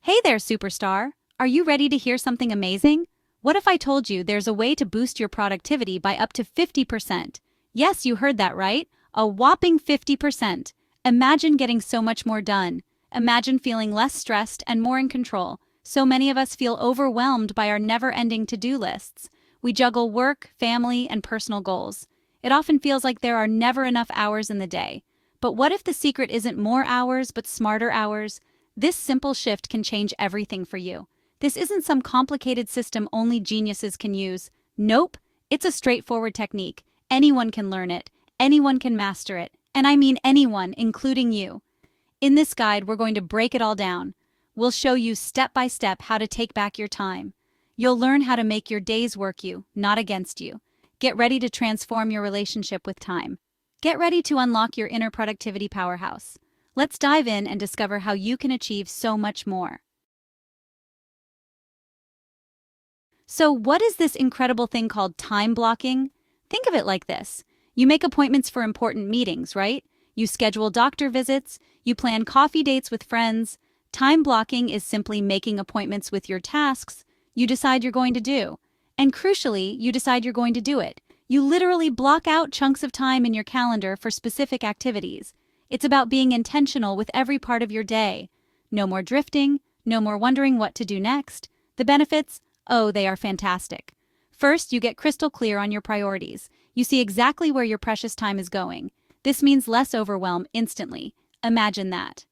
Hey there, superstar! Are you ready to hear something amazing? What if I told you there's a way to boost your productivity by up to 50%? Yes, you heard that right. A whopping 50%. Imagine getting so much more done. Imagine feeling less stressed and more in control. So many of us feel overwhelmed by our never-ending to-do lists. We juggle work, family, and personal goals. It often feels like there are never enough hours in the day. But what if the secret isn't more hours, but smarter hours? This simple shift can change everything for you. This isn't some complicated system only geniuses can use. Nope, it's a straightforward technique. Anyone can learn it, anyone can master it, and I mean anyone, including you. In this guide, we're going to break it all down. We'll show you step by step how to take back your time. You'll learn how to make your days work you, not against you. Get ready to transform your relationship with time. Get ready to unlock your inner productivity powerhouse. Let's dive in and discover how you can achieve so much more. So, what is this incredible thing called time blocking? Think of it like this. You make appointments for important meetings, right? You schedule doctor visits, you plan coffee dates with friends. Time blocking is simply making appointments with your tasks you decide you're going to do. And crucially, you decide you're going to do it. You literally block out chunks of time in your calendar for specific activities. It's about being intentional with every part of your day. No more drifting, no more wondering what to do next. The benefits? Oh, they are fantastic. First, you get crystal clear on your priorities. You see exactly where your precious time is going. This means less overwhelm instantly. Imagine that.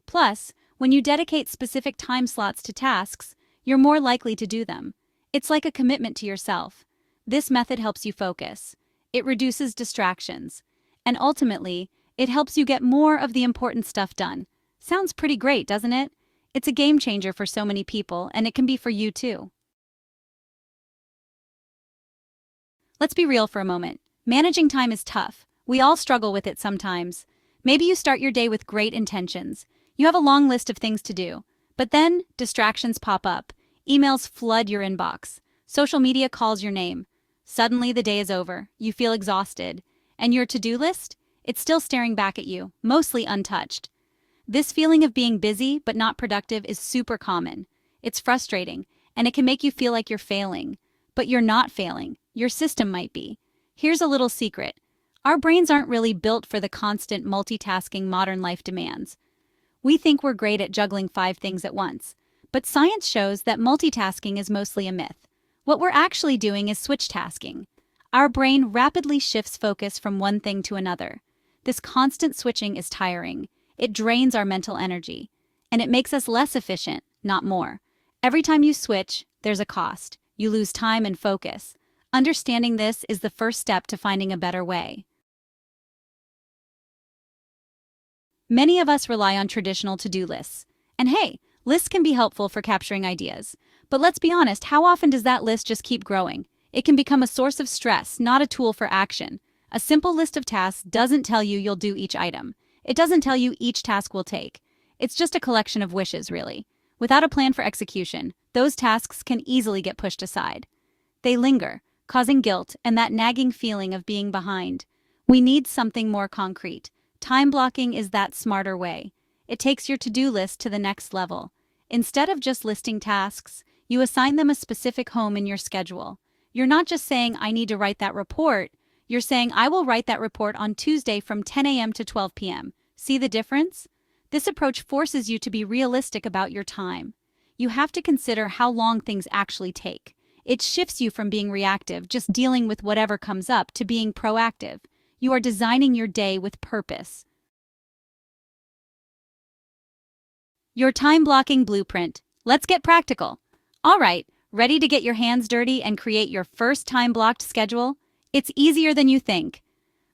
Plus, when you dedicate specific time slots to tasks, you're more likely to do them. It's like a commitment to yourself. This method helps you focus. It reduces distractions. And ultimately, it helps you get more of the important stuff done. Sounds pretty great, doesn't it? It's a game changer for so many people, and it can be for you too. Let's be real for a moment. Managing time is tough. We all struggle with it sometimes. Maybe you start your day with great intentions. You have a long list of things to do. But then, distractions pop up. Emails flood your inbox. Social media calls your name. Suddenly, the day is over. You feel exhausted. And your to-do list? It's still staring back at you, mostly untouched. This feeling of being busy but not productive is super common. It's frustrating, and it can make you feel like you're failing. But you're not failing. Your system might be. Here's a little secret. Our brains aren't really built for the constant multitasking modern life demands. We think we're great at juggling 5 things at once. But science shows that multitasking is mostly a myth. What we're actually doing is switch tasking. Our brain rapidly shifts focus from one thing to another. This constant switching is tiring. It drains our mental energy. And it makes us less efficient, not more. Every time you switch, there's a cost. You lose time and focus. Understanding this is the first step to finding a better way. Many of us rely on traditional to-do lists. And hey, lists can be helpful for capturing ideas. But let's be honest, how often does that list just keep growing? It can become a source of stress, not a tool for action. A simple list of tasks doesn't tell you you'll do each item. It doesn't tell you each task will take. It's just a collection of wishes, really. Without a plan for execution, those tasks can easily get pushed aside. They linger, causing guilt and that nagging feeling of being behind. We need something more concrete. Time blocking is that smarter way. It takes your to-do list to the next level. Instead of just listing tasks, you assign them a specific home in your schedule. You're not just saying, I need to write that report. You're saying, I will write that report on Tuesday from 10 a.m. to 12 p.m. See the difference? This approach forces you to be realistic about your time. You have to consider how long things actually take. It shifts you from being reactive, just dealing with whatever comes up, to being proactive. You are designing your day with purpose. Your time-blocking blueprint. Let's get practical. All right, ready to get your hands dirty and create your first time-blocked schedule? It's easier than you think.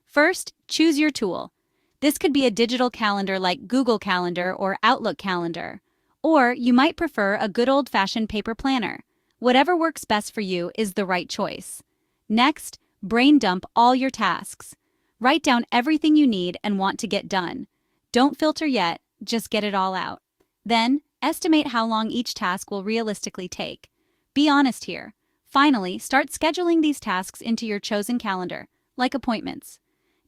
First, choose your tool. This could be a digital calendar like Google Calendar or Outlook Calendar. Or you might prefer a good old-fashioned paper planner. Whatever works best for you is the right choice. Next, brain dump all your tasks. Write down everything you need and want to get done. Don't filter yet, just get it all out. Then, estimate how long each task will realistically take. Be honest here. Finally, start scheduling these tasks into your chosen calendar, like appointments.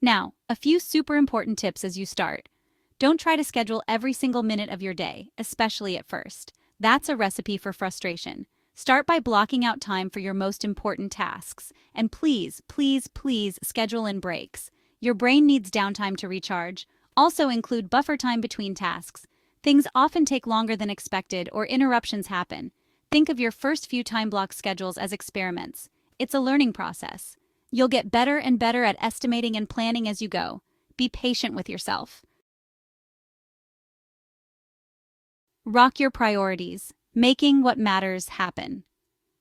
Now, a few super important tips as you start. Don't try to schedule every single minute of your day, especially at first. That's a recipe for frustration. Start by blocking out time for your most important tasks. And please, please, please schedule in breaks. Your brain needs downtime to recharge. Also include buffer time between tasks. Things often take longer than expected or interruptions happen. Think of your first few time block schedules as experiments. It's a learning process. You'll get better and better at estimating and planning as you go. Be patient with yourself. Rock your priorities, making what matters happen.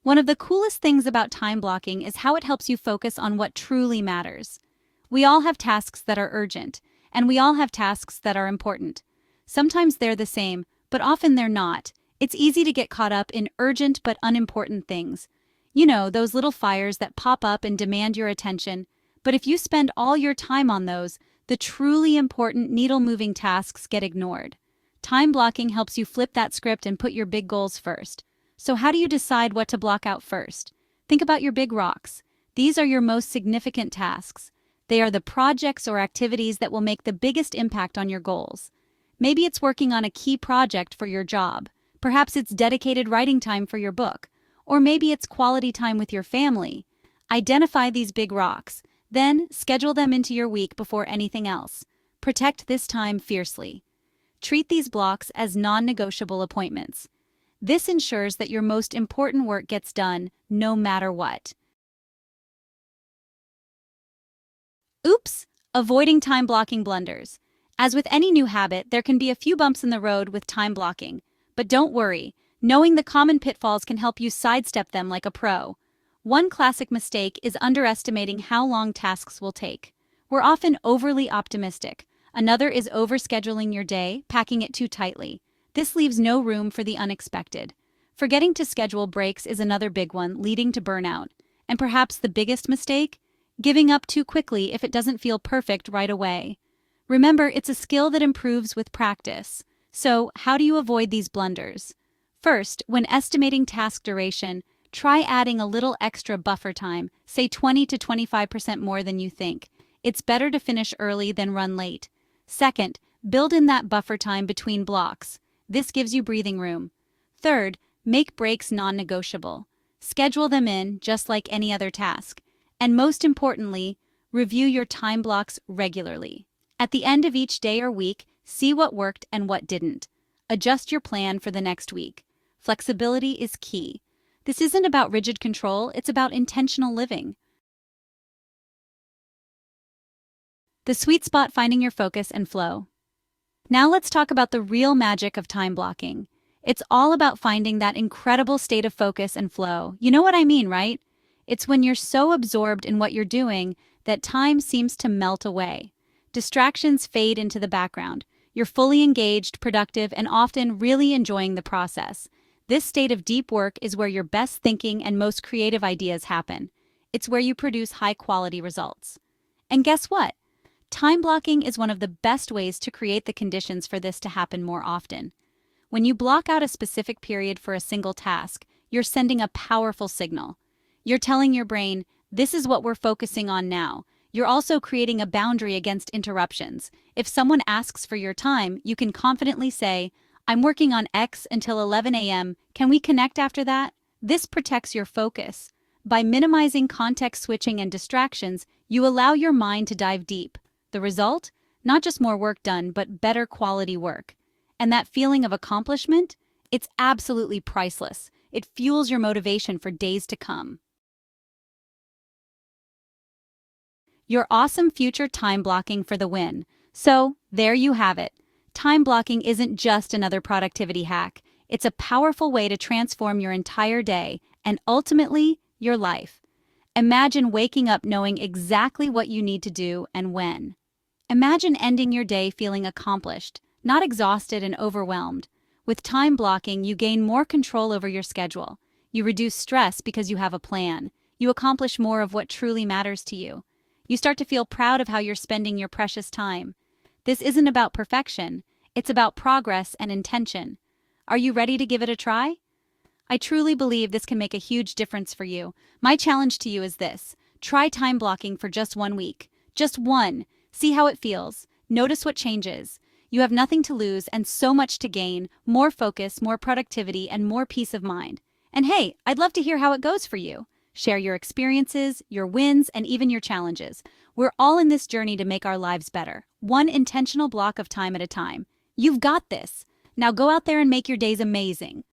One of the coolest things about time blocking is how it helps you focus on what truly matters. We all have tasks that are urgent, and we all have tasks that are important. Sometimes they're the same, but often they're not. It's easy to get caught up in urgent but unimportant things. You know, those little fires that pop up and demand your attention. But if you spend all your time on those, the truly important needle-moving tasks get ignored. Time blocking helps you flip that script and put your big goals first. So how do you decide what to block out first? Think about your big rocks. These are your most significant tasks. They are the projects or activities that will make the biggest impact on your goals. Maybe it's working on a key project for your job. Perhaps it's dedicated writing time for your book. Or maybe it's quality time with your family. Identify these big rocks. Then schedule them into your week before anything else. Protect this time fiercely. Treat these blocks as non-negotiable appointments. This ensures that your most important work gets done no matter what. Oops! Avoiding time blocking blunders. As with any new habit, there can be a few bumps in the road with time blocking. But don't worry, knowing the common pitfalls can help you sidestep them like a pro. One classic mistake is underestimating how long tasks will take. We're often overly optimistic. Another is overscheduling your day, packing it too tightly. This leaves no room for the unexpected. Forgetting to schedule breaks is another big one, leading to burnout. And perhaps the biggest mistake? Giving up too quickly if it doesn't feel perfect right away. Remember, it's a skill that improves with practice. So, how do you avoid these blunders? First, when estimating task duration, try adding a little extra buffer time, say 20 to 25% more than you think. It's better to finish early than run late. Second, build in that buffer time between blocks. This gives you breathing room. Third, make breaks non-negotiable. Schedule them in just like any other task. And most importantly, review your time blocks regularly. At the end of each day or week, see what worked and what didn't. Adjust your plan for the next week. Flexibility is key. This isn't about rigid control, it's about intentional living. The sweet spot: finding your focus and flow. Now let's talk about the real magic of time blocking. It's all about finding that incredible state of focus and flow. You know what I mean, right? It's when you're so absorbed in what you're doing that time seems to melt away. Distractions fade into the background. You're fully engaged, productive, and often really enjoying the process. This state of deep work is where your best thinking and most creative ideas happen. It's where you produce high-quality results. And guess what? Time blocking is one of the best ways to create the conditions for this to happen more often. When you block out a specific period for a single task, you're sending a powerful signal. You're telling your brain, this is what we're focusing on now. You're also creating a boundary against interruptions. If someone asks for your time, you can confidently say, I'm working on X until 11 a.m. Can we connect after that? This protects your focus. By minimizing context switching and distractions, you allow your mind to dive deep. The result? Not just more work done, but better quality work. And that feeling of accomplishment? It's absolutely priceless. It fuels your motivation for days to come. Your awesome future time blocking for the win. So, there you have it. Time blocking isn't just another productivity hack. It's a powerful way to transform your entire day and ultimately, your life. Imagine waking up knowing exactly what you need to do and when. Imagine ending your day feeling accomplished, not exhausted and overwhelmed. With time blocking, you gain more control over your schedule. You reduce stress because you have a plan. You accomplish more of what truly matters to you. You start to feel proud of how you're spending your precious time. This isn't about perfection. It's about progress and intention. Are you ready to give it a try? I truly believe this can make a huge difference for you. My challenge to you is this: try time blocking for just 1 week. Just one. See how it feels. Notice what changes. You have nothing to lose and so much to gain: more focus, more productivity, and more peace of mind. And hey, I'd love to hear how it goes for you. Share your experiences, your wins, and even your challenges. We're all in this journey to make our lives better, one intentional block of time at a time. You've got this. Now go out there and make your days amazing.